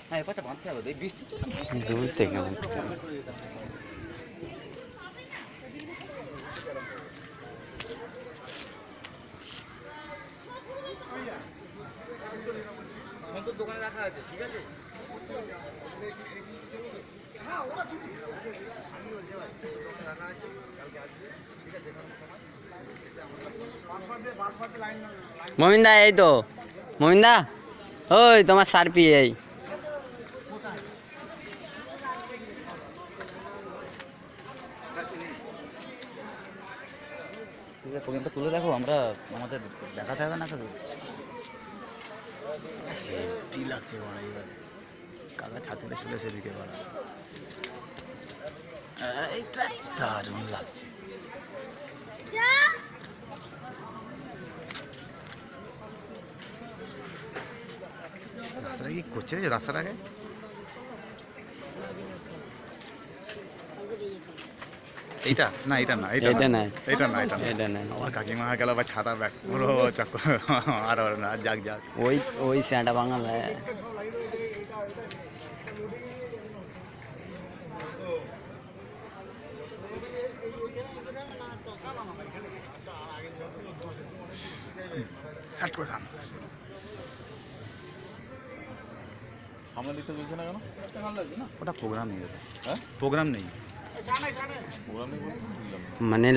হ্যাঁ এপাশটা বাঁধতে হবে, এই বৃষ্টি তো দূর থেকে দোকানে রাখা আছে, ঠিক আছে। মমিন্দা, এই তো মমিন্দা, ওই তোমার সারপি এই প্রোগ্রামটা তুলে রাখো, আমরা আমাদের দেখাতে হবে না শুধু। হেভি লাগছে বাড়া, এবার কাকা ছাতিতে চলে সেদিকে বাড়া, এইটা দারুণ লাগছে। রাস্তাটা কি করছে রাস্তাটাকে? এইটা না, এটা না, এটা এটা না, নাই, এটা না, এটা না, এটা নাই। আমার কাকিমা গেল বা ছাতা ব্যাগ পুরো চক্কর, আর না, যাক যাক। ওই ওই স্যাঁটা বাঙাল সামনের দিকটা চলছে না কেন? ওটা প্রোগ্রাম নেই, হ্যাঁ প্রোগ্রাম নেই, মানে